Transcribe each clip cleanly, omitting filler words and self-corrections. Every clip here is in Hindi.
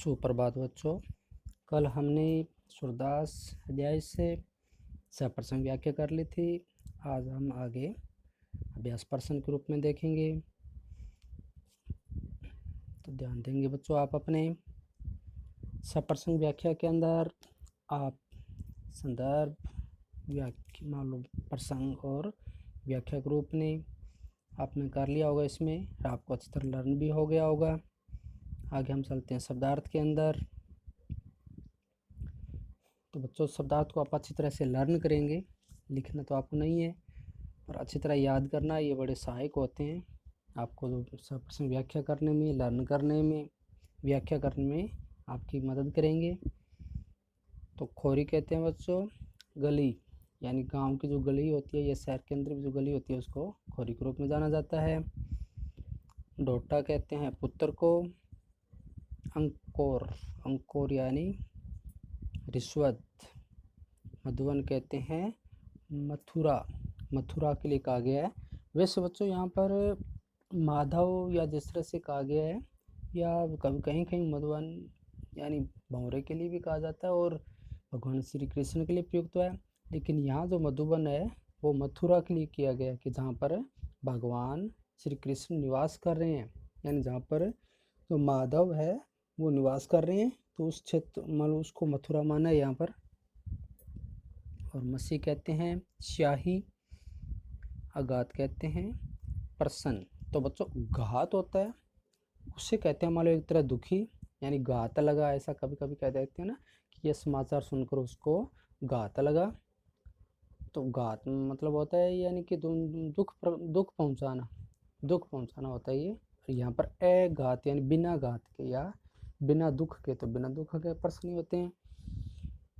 सुप्रभात बच्चों। कल हमने सूरदास अध्याय से सप्रसंग व्याख्या कर ली थी। आज हम आगे अभ्यास प्रश्न के रूप में देखेंगे, तो ध्यान देंगे बच्चों आप अपने। सप्रसंग व्याख्या के अंदर आप संदर्भ, व्याख्या, मालूम प्रसंग और व्याख्या के रूप में आपने कर लिया होगा इसमें, और आपको अच्छी तरह लर्न भी हो गया होगा। आगे हम चलते हैं शब्दार्थ के अंदर। तो बच्चों शब्दार्थ को आप अच्छी तरह से लर्न करेंगे, लिखना तो आपको नहीं है और अच्छी तरह याद करना, ये बड़े सहायक होते हैं आपको प्रश्न व्याख्या करने में, लर्न करने में, व्याख्या करने में आपकी मदद करेंगे। तो खोरी कहते हैं बच्चों गली, यानी गांव की जो गली होती है या शहर के अंदर जो गली होती है उसको खोरी के रूप में जाना जाता है। डोटा कहते हैं पुत्र को। अंकोर, अंकोर यानी रिश्वत। मधुवन कहते हैं मथुरा, मथुरा के लिए कहा गया है। वैसे बच्चों यहाँ पर माधव या जिस तरह से कहा गया है, या कभी कहीं कहीं मधुवन यानी भंवरे के लिए भी कहा जाता है और भगवान श्री कृष्ण के लिए प्रयुक्त है, लेकिन यहाँ जो मधुबन है वो मथुरा के लिए किया गया कि जहाँ पर भगवान श्री कृष्ण निवास कर रहे हैं, यानी जहाँ पर जो माधव है वो निवास कर रहे हैं, तो उस क्षेत्र मतलब उसको मथुरा माना है यहाँ पर। और मसी कहते हैं स्याही। अघात कहते हैं प्रसन्न। तो बच्चों घात होता है उससे कहते हैं मान लो एक तरह दुखी, यानी घात लगा, ऐसा कभी कभी कह देते हैं ना कि ये समाचार सुनकर उसको घात लगा। तो घात मतलब होता है यानी कि दुख पहुंचाना, दुख पहुंचाना होता है ये। यहाँ पर अघात यानी बिना घात के या बिना दुख के, तो बिना दुख के प्रश्न होते हैं।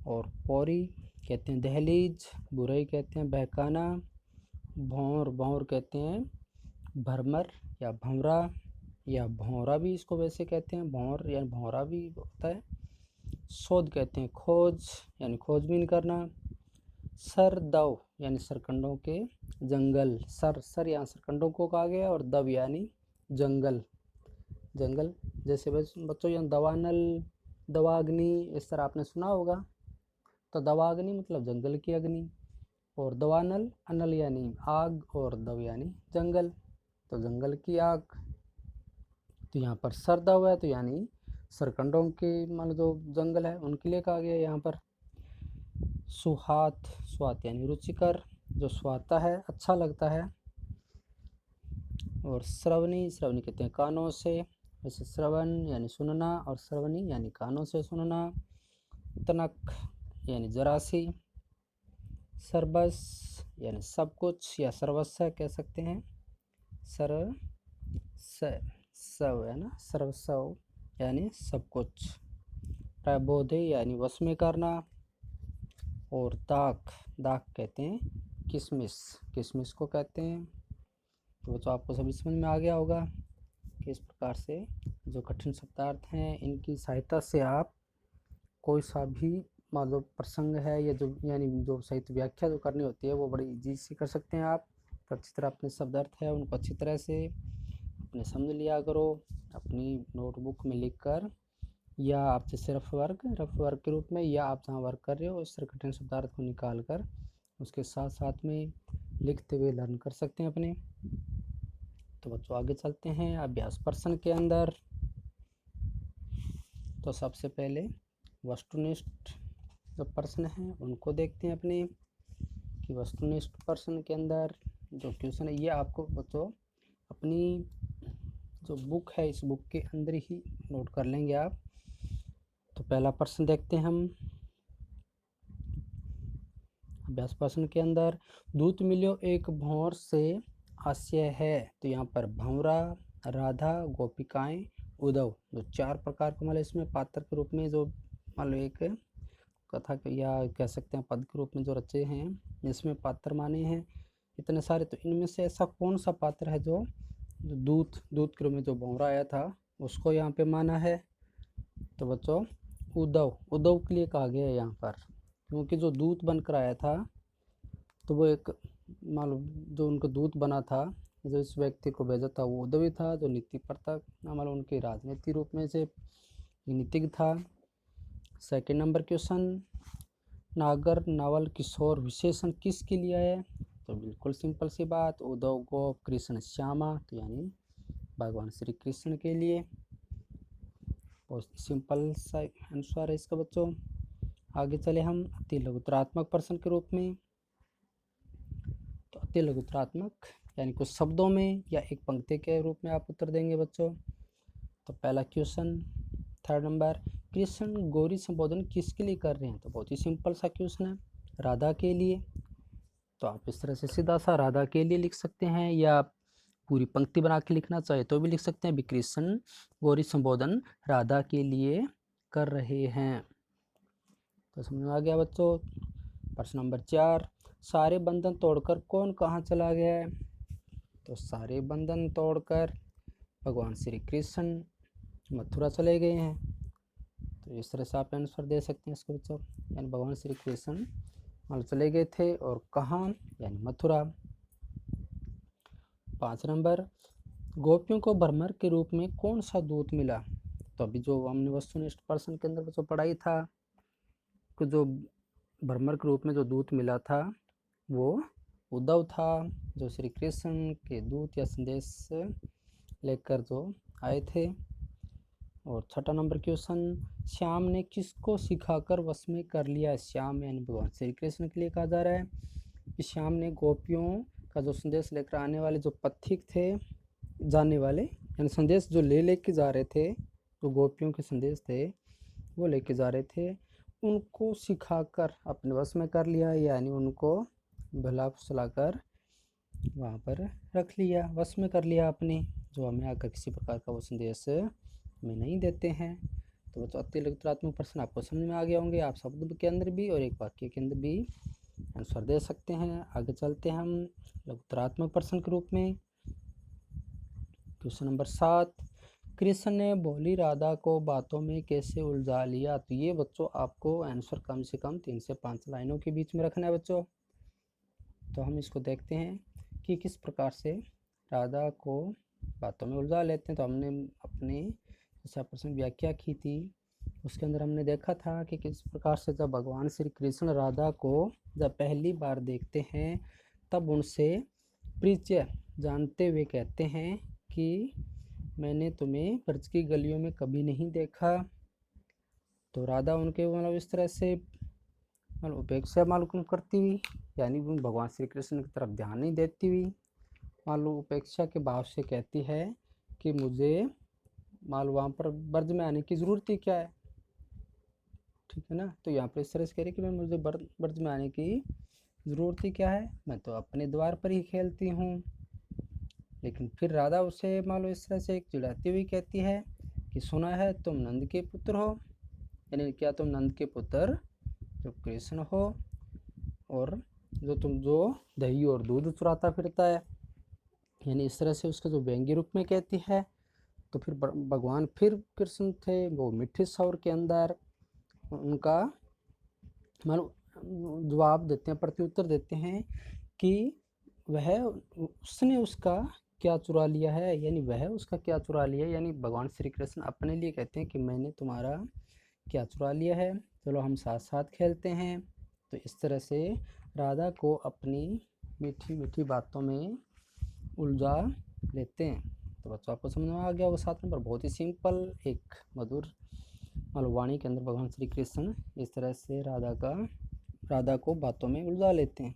और पौरी कहते हैं दहलीज। बुराई कहते हैं बहकाना। भौर, भौर कहते हैं भरमर या भंवरा या भौरा भी इसको वैसे कहते हैं, भौर या भौरा भी होता है। शोध कहते हैं खोज यानी खोजबीन करना। सर दव यानी सरकंडों के जंगल। सर, सर यहाँ सरकंडों को कहा गया और दव यानी जंगल, जंगल। जैसे बच्चों यहाँ दवानल, दवाग्नि, इस तरह आपने सुना होगा। तो दवाग्नि मतलब जंगल की अग्नि, और दवानल, अनल यानी आग, और दव यानी जंगल, तो जंगल की आग। तो यहाँ पर सरदव है तो यानी सरकंडों के मान लो जो जंगल है उनके लिए कहा गया यहाँ पर। सुहात, स्वात यानी रुचिकर, जो स्वाता है, अच्छा लगता है। और श्रवणी, श्रवणी कहते हैं कानों से, वैसे श्रवण यानी सुनना और श्रवणी यानी कानों से सुनना। तनक यानी जरासी। सर्वस यानी सब कुछ या सर्वस्व कह सकते हैं। सर्व सब है ना, सर्वस्व यानी सब कुछ। प्रबोधे यानी वश में करना। और दाक, दाक कहते हैं किशमिश, किशमिश को कहते हैं। तो आपको सभी समझ में आ गया होगा कि इस प्रकार से जो कठिन शब्दार्थ हैं इनकी सहायता से आप कोई सा भी जो प्रसंग है या जो यानी जो साहित्य व्याख्या जो करनी होती है वो बड़ी इजी से कर सकते हैं आप। तो अच्छी तरह अपने शब्दार्थ है उनको अच्छी तरह से अपने समझ लिया करो, अपनी नोटबुक में लिख कर, या आप जैसे रफ वर्क के रूप में, या आप जहाँ वर्क कर रहे हो उस तरह कठिन शब्दार्थ को निकाल कर उसके साथ साथ में लिखते हुए लर्न कर सकते हैं अपने। तो बच्चों आगे चलते हैं अभ्यास प्रश्न के अंदर। तो सबसे पहले वस्तुनिष्ठ जो प्रश्न हैं उनको देखते हैं अपने, कि वस्तुनिष्ठ प्रश्न के अंदर जो क्वेश्चन है ये आपको बच्चों अपनी जो बुक है इस बुक के अंदर ही नोट कर लेंगे आप। तो पहला प्रश्न देखते हैं हम अभ्यास प्रश्न के अंदर। दूत मिलो एक भौर से आशय है। तो यहाँ पर भंवरा, राधा, गोपिकाएं, उद्धव, जो चार प्रकार के मतलब इसमें पात्र के रूप में जो मान लो एक कथा या कह सकते हैं पद के रूप में जो रचे हैं जिसमें पात्र माने हैं इतने सारे। तो इनमें से ऐसा कौन सा पात्र है जो दूत, दूत के रूप में जो भंवरा आया था उसको यहाँ पे माना है? तो बच्चों उद्धव, उद्धव के लिए कहा गया है यहाँ पर, क्योंकि जो दूत बनकर आया था तो वो एक मान लो जो उनका दूत बना था, जो इस व्यक्ति को भेजा था वो उद्धव ही था, जो नीति प्रताप मान लो उनके राजनीति रूप में से नितिग था। सेकंड नंबर क्वेश्चन, नागर नवल किशोर विशेषण किसके लिए है? तो बिल्कुल सिंपल सी बात, उद्धव गोप कृष्ण श्यामा, तो यानी भगवान श्री कृष्ण के लिए। बहुत सिंपल सा आंसर है इसका बच्चों। आगे चले हम अति लघुतरात्मक प्रश्न के रूप में। तो अति लघुतरात्मक यानी कुछ शब्दों में या एक पंक्ति के रूप में आप उत्तर देंगे बच्चों। तो पहला question, third number, Krishna Gauri संबोधन किसके लिए कर रहे हैं? तो बहुत ही सिंपल सा क्वेश्चन है, राधा के लिए। तो आप इस तरह से सीधा सा राधा के लिए लिख सकते हैं, या पूरी पंक्ति बना के लिखना चाहे तो भी लिख सकते हैं। कृष्ण गौरी संबोधन राधा के लिए कर रहे हैं। तो समझ में आ गया बच्चों। प्रश्न नंबर 4, सारे बंधन तोड़कर कौन कहाँ चला गया है? तो सारे बंधन तोड़कर भगवान श्री कृष्ण मथुरा चले गए हैं। तो इस तरह से आप आंसर दे सकते हैं इसको बच्चों, यानी भगवान श्री कृष्ण मतलब चले गए थे और कहाँ, यानी मथुरा। 5 नंबर, गोपियों को भ्रमर के रूप में कौन सा दूत मिला? तो अभी जो हमने वस्तुनिष्ठ प्रश्न के अंदर बच्चों पढ़ाई था कि जो भ्रमर के रूप में जो दूत मिला था वो उद्धव था, जो श्री कृष्ण के दूत या संदेश लेकर जो आए थे। और 6 नंबर क्वेश्चन, श्याम ने किसको सिखाकर वश में कर लिया? श्याम यानी भगवान श्री कृष्ण के लिए कहा जा रहा है कि श्याम ने गोपियों का जो संदेश लेकर आने वाले जो पथिक थे, जाने वाले यानी संदेश जो लेके जा रहे थे, जो गोपियों के संदेश थे वो लेके जा रहे थे, उनको सिखाकर अपने वश में कर लिया, यानी उनको भला फुसलाकर वहाँ पर रख लिया, वश में कर लिया अपने, जो हमें आकर किसी प्रकार का वो संदेश में नहीं देते हैं। तो बच्चों अति लघुतरात्मक प्रश्न आपको समझ में आ गया होंगे। आप शब्द के अंदर भी और एक वाक्य के अंदर भी आंसर दे सकते हैं। आगे चलते हैं हम लघुतरात्मक प्रश्न के रूप में। क्वेश्चन नंबर 7, कृष्ण ने भोली राधा को बातों में कैसे उलझा लिया? तो ये बच्चों आपको आंसर कम से कम 3 से 5 लाइनों के बीच में रखना है बच्चों। तो हम इसको देखते हैं कि किस प्रकार से राधा को बातों में उलझा लेते हैं। तो हमने अपने जैसा प्रश्न व्याख्या की थी उसके अंदर हमने देखा था कि किस प्रकार से जब भगवान श्री कृष्ण राधा को जब पहली बार देखते हैं तब उनसे परिचय जानते हुए कहते हैं कि मैंने तुम्हें ब्रज की गलियों में कभी नहीं देखा। तो राधा उनके मतलब इस तरह से मतलब उपेक्षा मालूम करती हुई, यानी भगवान श्री कृष्ण की तरफ ध्यान नहीं देती हुई, मालूम उपेक्षा के भाव से कहती है कि मुझे मालूम वहाँ पर ब्रज में आने की ज़रूरत ही क्या है, ठीक है ना। तो यहाँ पर इस तरह से कह रही कि मैं मुझे ब्रज में आने की ज़रूरत ही क्या है, मैं तो अपने द्वार पर ही खेलती हूँ। लेकिन फिर राधा उसे मालूम इस तरह से एक चिढ़ाती हुई कहती है कि सुना है तुम नंद के पुत्र हो, यानी क्या तुम नंद के पुत्र जो कृष्ण हो, और जो दही और दूध चुराता फिरता है, यानी इस तरह से उसका जो व्यंग्य रूप में कहती है। तो फिर भगवान फिर कृष्ण थे वो मीठे स्वर के अंदर उनका मानो जवाब देते हैं, प्रत्युत्तर देते हैं कि उसने उसका क्या चुरा लिया है, यानी वह उसका क्या चुरा लिया है, यानी भगवान श्री कृष्ण अपने लिए कहते हैं कि मैंने तुम्हारा क्या चुरा लिया है, चलो हम साथ साथ खेलते हैं। तो इस तरह से राधा को अपनी मीठी मीठी बातों में उलझा लेते हैं। तो बच्चों आपको समझ में आ गया होगा। 7 नंबर बहुत ही सिंपल एक मधुर वाणी के अंदर भगवान श्री कृष्ण इस तरह से राधा को बातों में उलझा लेते हैं।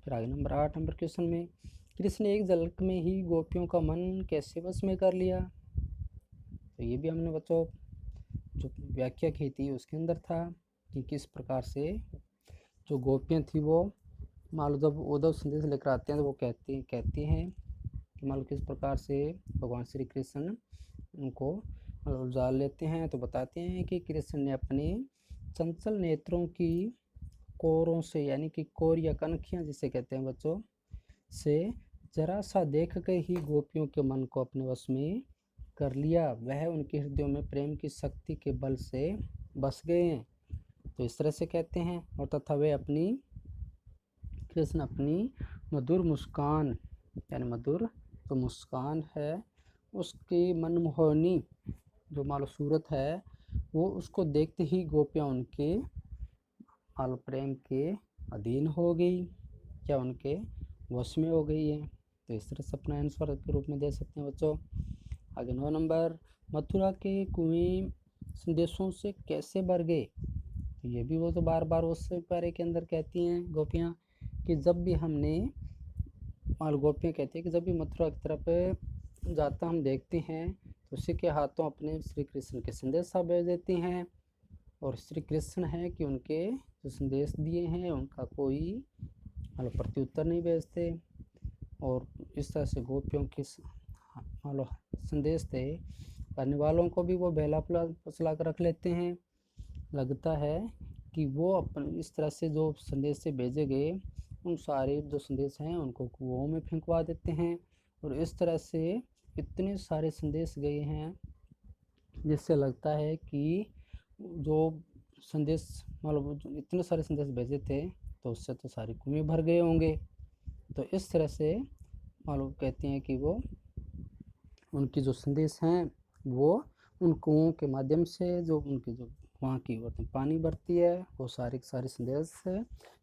फिर आगे नंबर 8 नंबर क्वेश्चन में, कृष्ण ने एक झलक में ही गोपियों का मन कैसे वश में कर लिया? तो ये भी हमने बच्चों जो व्याख्या की थी उसके अंदर था कि किस प्रकार से जो गोपियाँ थी वो मालूम जब उद्धव संदेश लेकर आते हैं तो वो कहती हैं कि मालूम किस प्रकार से भगवान श्री कृष्ण उनको उलझा लेते हैं। तो बताते हैं कि कृष्ण ने अपने चंचल नेत्रों की कोरों से, यानी कि कोर या कनखियाँ जिसे कहते हैं बच्चों, से जरा सा देख कर ही गोपियों के मन को अपने वश में कर लिया। वह उनके हृदयों में प्रेम की शक्ति के बल से बस गए हैं। तो इस तरह से कहते हैं। और तथा वे कृष्ण अपनी मधुर मुस्कान, यानी मधुर जो मुस्कान है उसकी मनमोहनी जो मानो सूरत है वो उसको देखते ही गोपियाँ उनके माल प्रेम के अधीन हो गई, क्या उनके वश में हो गई है। तो इस तरह से अपना आंसर के रूप में दे सकते हैं बच्चों। आगे 9 नंबर, मथुरा के कुएं संदेशों से कैसे भर गए। तो ये भी वो तो बार बार उस पैरे के अंदर कहती हैं गोपियाँ कि जब भी हमने और गोपियाँ कहती हैं कि जब भी मथुरा की तरफ जाता हम देखते हैं तो उसी के हाथों अपने श्री कृष्ण के संदेश भेज देती हैं, और श्री कृष्ण है कि उनके जो संदेश दिए हैं उनका कोई प्रत्युत्तर नहीं भेजते, और इस तरह से गोपियों के संदेश थे करने वालों को भी वो बहला फुसला कर रख लेते हैं। लगता है कि वो अपन इस तरह से जो संदेश से भेजे गए उन सारे जो संदेश हैं उनको कुओं में फेंकवा देते हैं, और इस तरह से इतने सारे संदेश गए हैं जिससे लगता है कि जो संदेश मतलब इतने सारे संदेश भेजे थे तो उससे तो सारे कुएं भर गए होंगे। तो इस तरह से मालूम कहते हैं कि वो उनकी जो संदेश हैं वो उन कुओं के माध्यम से जो उनकी जो वहाँ की पानी भरती है वो सारे के सारे संदेश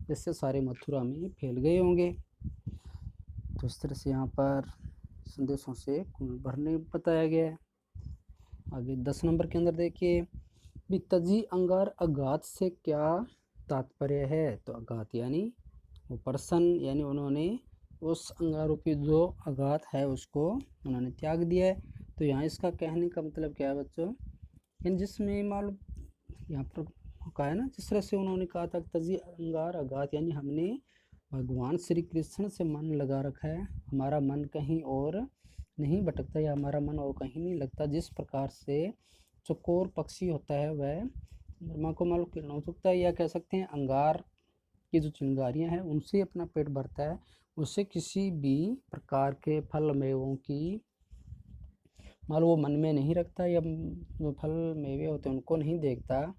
जिससे सारे मथुरा में फैल गए होंगे। तो इस तरह से यहाँ पर संदेशों से कुएं भरने बताया गया है। आगे 10 नंबर के अंदर देखिए, भी तजी अंगार अगात से क्या तात्पर्य है। तो अगात यानी वो पर्सन, यानी उन्होंने उस अंगारूपी जो अगात है उसको उन्होंने त्याग दिया है। तो यहाँ इसका कहने का मतलब क्या है बच्चों, यानी जिसमें मालूम यहाँ पर कहा है ना, जिस तरह से उन्होंने कहा था तजी अंगार अगात, यानी हमने भगवान श्री कृष्ण से मन लगा रखा है, हमारा मन कहीं और नहीं भटकता या हमारा मन और कहीं नहीं लगता। जिस प्रकार से चकोर पक्षी होता है वह ब्रह्मा को मालूम किरणों चुकता है, या कह सकते हैं अंगार की जो चिंगारियाँ हैं उनसे अपना पेट भरता है, उससे किसी भी प्रकार के फल मेवों की मालूम वो मन में नहीं रखता, या जो फल मेवे होते हैं उनको नहीं देखता,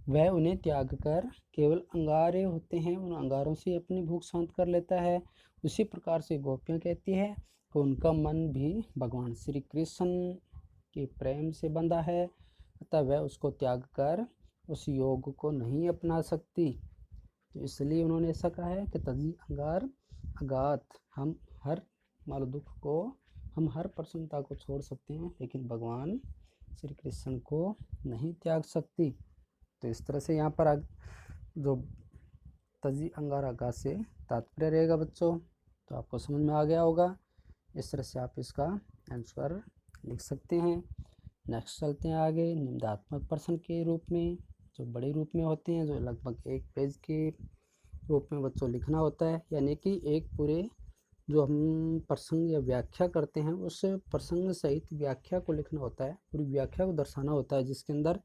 वह उन्हें त्याग कर केवल अंगारे होते हैं उन अंगारों से अपनी भूख शांत कर लेता है। उसी प्रकार से गोपियाँ कहती है कि उनका मन भी भगवान श्री कृष्ण के प्रेम से बंधा है, अतः वह उसको त्याग कर उस योग को नहीं अपना सकती। तो इसलिए उन्होंने ऐसा कहा है कि तजी अंगार अगात, हम हर माल दुख को, हम हर प्रसन्नता को छोड़ सकते हैं लेकिन भगवान श्री कृष्ण को नहीं त्याग सकती। तो इस तरह से यहाँ पर जो तजी अंगार अगात से तात्पर्य रहेगा बच्चों, तो आपको समझ में आ गया होगा। इस तरह से आप इसका आंसर लिख सकते हैं। नेक्स्ट चलते हैं आगे, निम्नात्मक प्रश्न के रूप में, जो बड़े रूप में होते हैं, जो लगभग 1 पेज के रूप में बच्चों लिखना होता है, यानी कि एक पूरे जो हम प्रसंग या व्याख्या करते हैं उस प्रसंग सहित व्याख्या को लिखना होता है, पूरी व्याख्या को दर्शाना होता है, जिसके अंदर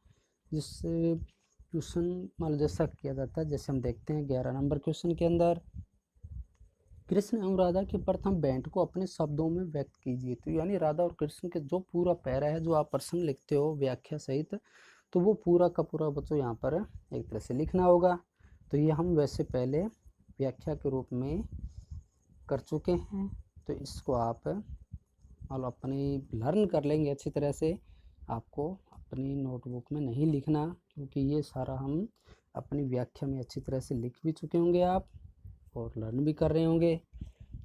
जिस क्वेश्चन मान जैसा किया जाता है। जैसे हम देखते हैं 11 नंबर क्वेश्चन के अंदर, कृष्ण एवं राधा के प्रथम भेंट को अपने शब्दों में व्यक्त कीजिए। तो यानी राधा और कृष्ण के जो पूरा पैरा है जो आप प्रसंग लिखते हो व्याख्या सहित, तो वो पूरा का पूरा बच्चों यहाँ पर एक तरह से लिखना होगा। तो ये हम वैसे पहले व्याख्या के रूप में कर चुके हैं, तो इसको आप और अपनी लर्न कर लेंगे अच्छी तरह से। आपको अपनी नोटबुक में नहीं लिखना, क्योंकि ये सारा हम अपनी व्याख्या में अच्छी तरह से लिख भी चुके होंगे आप, और लर्न भी कर रहे होंगे।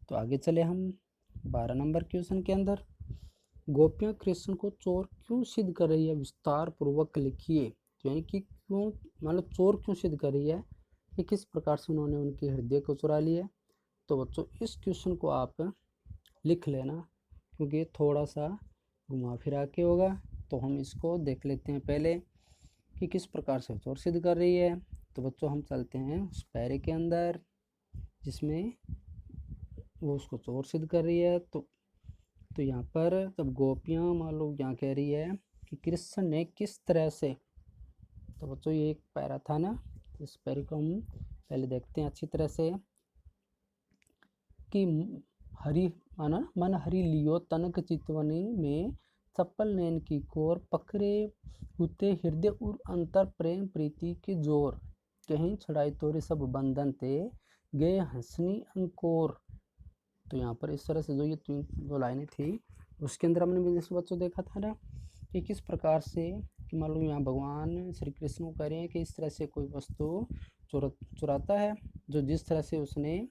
तो आगे चले हम 12 नंबर क्वेश्चन के अंदर, गोपियाँ कृष्ण को चोर क्यों सिद्ध कर रही है, विस्तार पूर्वक लिखिए। तो यानी कि क्यों, मतलब चोर क्यों सिद्ध कर रही है, कि किस प्रकार से उन्होंने उनके हृदय को चुरा लिया। तो बच्चों इस क्वेश्चन को आप लिख लेना, क्योंकि थोड़ा सा घुमा फिरा के होगा। तो हम इसको देख लेते हैं पहले कि किस प्रकार से चोर सिद्ध कर रही है। तो बच्चों हम चलते हैं उस पैरे के अंदर जिसमें वो उसको चोर सिद्ध कर रही है। तो यहाँ पर जब गोपियाँ मान लो यहाँ कह रही है कि कृष्ण ने किस तरह से, तो बच्चों ये एक पैरा था ना, इस पैरे को हम पहले देखते हैं अच्छी तरह से कि हरि माना मन हरि लियो तनक चितवनी में चप्पल नैन की कोर पकड़े उते हृदय उर अंतर प्रेम प्रीति के जोर कहीं छड़ाई तोरे सब बंधन ते गए हंसनी अंकोर। तो यहाँ पर इस तरह से जो ये तीन जो लाइनें थी उसके अंदर हमने भी जैसे बच्चों देखा था ना कि किस प्रकार से कि मान लो यहाँ भगवान श्री कृष्ण को कह रहे हैं कि इस तरह से कोई वस्तु चुराता है, जो जिस तरह से उसने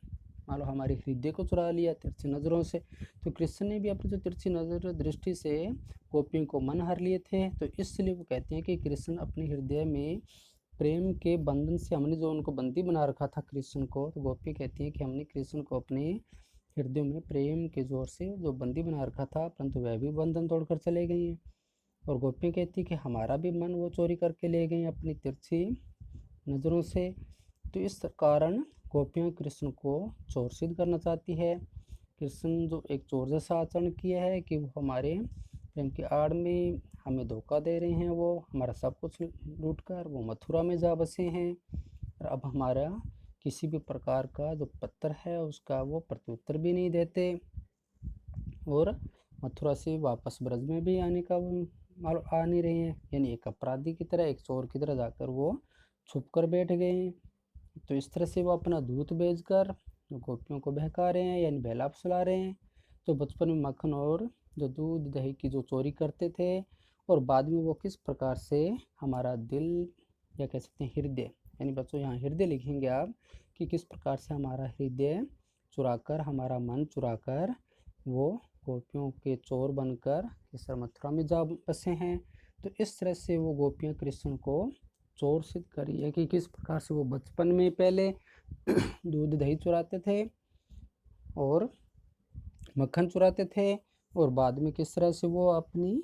मान लो हमारे हृदय को चुरा लिया तिरछी नज़रों से। तो कृष्ण ने भी अपनी जो तिरछी नज़र दृष्टि से गोपियों को मन हर लिए थे, तो इसलिए वो कहते हैं कि कृष्ण अपने हृदय में प्रेम के बंधन से हमने जो उनको बंदी बना रखा था कृष्ण को, तो गोपी कहती हैं कि हमने कृष्ण को अपने हृदय में प्रेम के जोर से जो बंदी बना रखा था, परंतु वह भी बंधन तोड़कर चले गई हैं। और गोपी कहती कि हमारा भी मन वो चोरी करके ले गई अपनी तिरछी नज़रों से। तो इस कारण गोपियाँ कृष्ण को चोर सिद्ध करना चाहती है। कृष्ण जो एक चोर जैसा आचरण किया है कि वो हमारे प्रेम की आड़ में हमें धोखा दे रहे हैं, वो हमारा सब कुछ लूट कर वो मथुरा में जा बसे हैं, और अब हमारा किसी भी प्रकार का जो पत्र है उसका वो प्रत्युत्तर भी नहीं देते, और मथुरा से वापस ब्रज में भी आने का वो आ नहीं रहे हैं, यानी एक अपराधी की तरह, एक चोर की तरह जाकर वो छुप कर बैठ गए हैं। तो इस तरह से वो अपना दूध बेचकर गोपियों को बहका रहे हैं, यानी बहला फुसला रहे हैं। तो बचपन में मक्खन और जो दूध दही की जो चोरी करते थे, और बाद में वो किस प्रकार से हमारा दिल या कह सकते हैं हृदय, यानी बच्चों यहाँ हृदय लिखेंगे आप कि किस प्रकार से हमारा हृदय चुराकर, हमारा मन चुराकर वो गोपियों के चोर बनकर केसर मथुरा में जा बसे हैं। तो इस तरह से वो गोपियाँ कृष्ण को चोर सिद्ध करी है कि किस प्रकार से वो बचपन में पहले दूध दही चुराते थे और मक्खन चुराते थे, और बाद में किस तरह से वो अपनी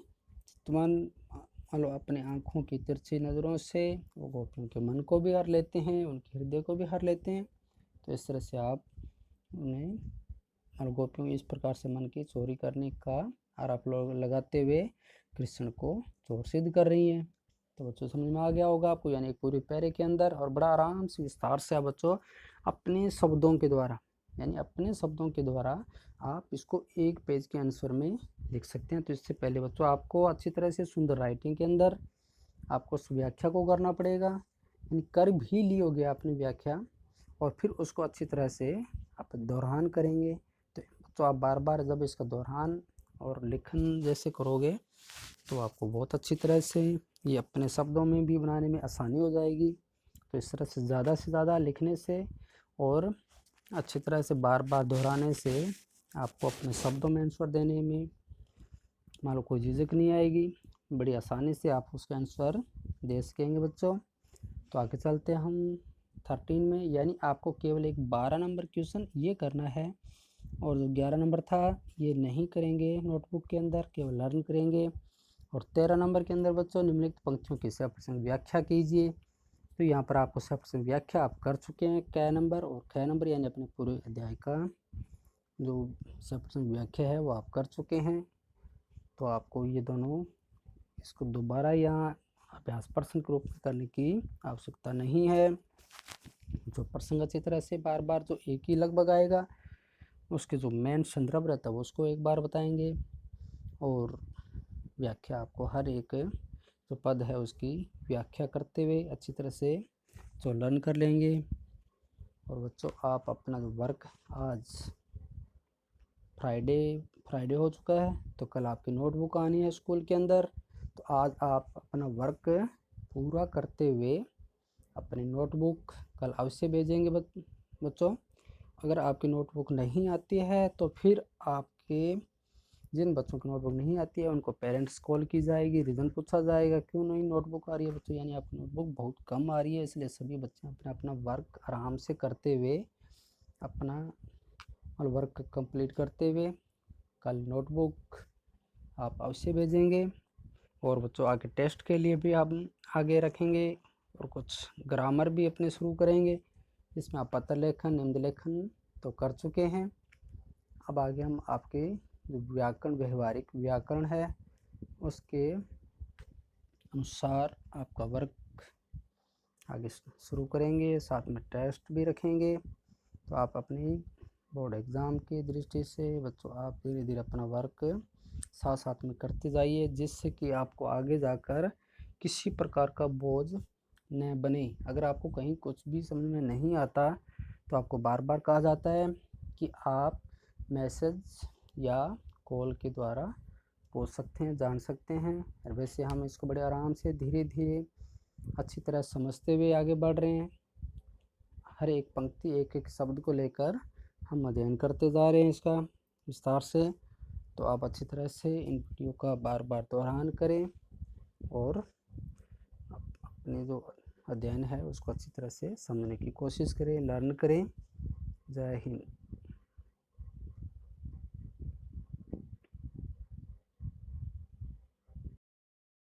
मतलब अपने आँखों की तिरछी नज़रों से वो गोपियों के मन को भी हर लेते हैं, उनके हृदय को भी हर लेते हैं। तो इस तरह से आप उन्हें और गोपियों इस प्रकार से मन की चोरी करने का आरोप लगाते हुए कृष्ण को चोर सिद्ध कर रही हैं। तो बच्चों समझ में आ गया होगा आपको, यानी पूरे पैरे के अंदर, और बड़ा आराम से विस्तार से आप बच्चों अपने शब्दों के द्वारा, यानी अपने शब्दों के द्वारा आप इसको एक पेज के आंसर में लिख सकते हैं। तो इससे पहले बच्चों आपको अच्छी तरह से सुंदर राइटिंग के अंदर आपको उस व्याख्या को करना पड़ेगा, यानी कर भी ली होगी आपने व्याख्या, और फिर उसको अच्छी तरह से आप दोहरान करेंगे। तो आप बार बार जब इसका दोहरान और लिखन जैसे करोगे तो आपको बहुत अच्छी तरह से ये अपने शब्दों में भी बनाने में आसानी हो जाएगी। तो इस तरह से ज़्यादा लिखने से और अच्छी तरह से बार बार दोहराने से आपको अपने शब्दों में आंसर देने में मान लो कोई झिझक नहीं आएगी, बड़ी आसानी से आप उसका आंसर दे सकेंगे बच्चों। तो आगे चलते हैं हम 13 में, यानी आपको केवल एक 12 नंबर क्वेश्चन ये करना है, और जो 11 नंबर था ये नहीं करेंगे नोटबुक के अंदर, केवल लर्न करेंगे। और 13 नंबर के अंदर बच्चों निम्नलिखित पंक्तियों की सप्रश्न व्याख्या कीजिए। तो यहाँ पर आपको सप्रश्न व्याख्या आप कर चुके हैं क नंबर और ख नंबर, यानी अपने पूरे अध्याय का जो सप्रश्न व्याख्या है वो आप कर चुके हैं। तो आपको ये दोनों इसको दोबारा यहाँ अभ्यास प्रश्न के रूप में करने की आवश्यकता नहीं है। जो प्रसंग अच्छी तरह से बार बार जो एक ही लगभग आएगा उसके जो मेन संदर्भ रहता है वो उसको एक बार बताएंगे, और व्याख्या आपको हर एक जो पद है उसकी व्याख्या करते हुए अच्छी तरह से जो लर्न कर लेंगे। और बच्चों आप अपना जो वर्क, आज फ्राइडे हो चुका है, तो कल आपकी नोटबुक आनी है स्कूल के अंदर। तो आज आप अपना वर्क पूरा करते हुए अपनी नोटबुक कल अवश्य भेजेंगे बच्चों। अगर आपकी नोटबुक नहीं आती है तो फिर आपके जिन बच्चों की नोटबुक नहीं आती है उनको पेरेंट्स कॉल की जाएगी, रीज़न पूछा जाएगा क्यों नहीं नोटबुक आ रही है बच्चों, यानी आपकी नोटबुक बहुत कम आ रही है। इसलिए सभी बच्चे अपना अपना वर्क आराम से करते हुए अपना वर्क कंप्लीट करते हुए कल नोटबुक आप अवश्य भेजेंगे। और बच्चों आगे टेस्ट के लिए भी हम आगे रखेंगे, और कुछ ग्रामर भी अपने शुरू करेंगे, जिसमें आप पत्र लेखन, निम्न लेखन तो कर चुके हैं। अब आगे हम आपके जो व्याकरण, व्यवहारिक व्याकरण है उसके अनुसार आपका वर्क आगे शुरू करेंगे, साथ में टेस्ट भी रखेंगे। तो आप अपनी बोर्ड एग्ज़ाम की दृष्टि से बच्चों आप धीरे धीरे अपना वर्क साथ साथ में करते जाइए, जिससे कि आपको आगे जाकर किसी प्रकार का बोझ न बने। अगर आपको कहीं कुछ भी समझ में नहीं आता तो आपको बार बार कहा जाता है कि आप मैसेज या कॉल के द्वारा पहुँच सकते हैं, जान सकते हैं। और वैसे हम इसको बड़े आराम से धीरे धीरे अच्छी तरह समझते हुए आगे बढ़ रहे हैं। हर एक पंक्ति एक एक शब्द को लेकर हम अध्ययन करते जा रहे हैं इसका विस्तार से। तो आप अच्छी तरह से इन वीडियो का बार बार दोहरान करें और अपने जो अध्ययन है उसको अच्छी तरह से समझने की कोशिश करें, लर्न करें। जय हिंद।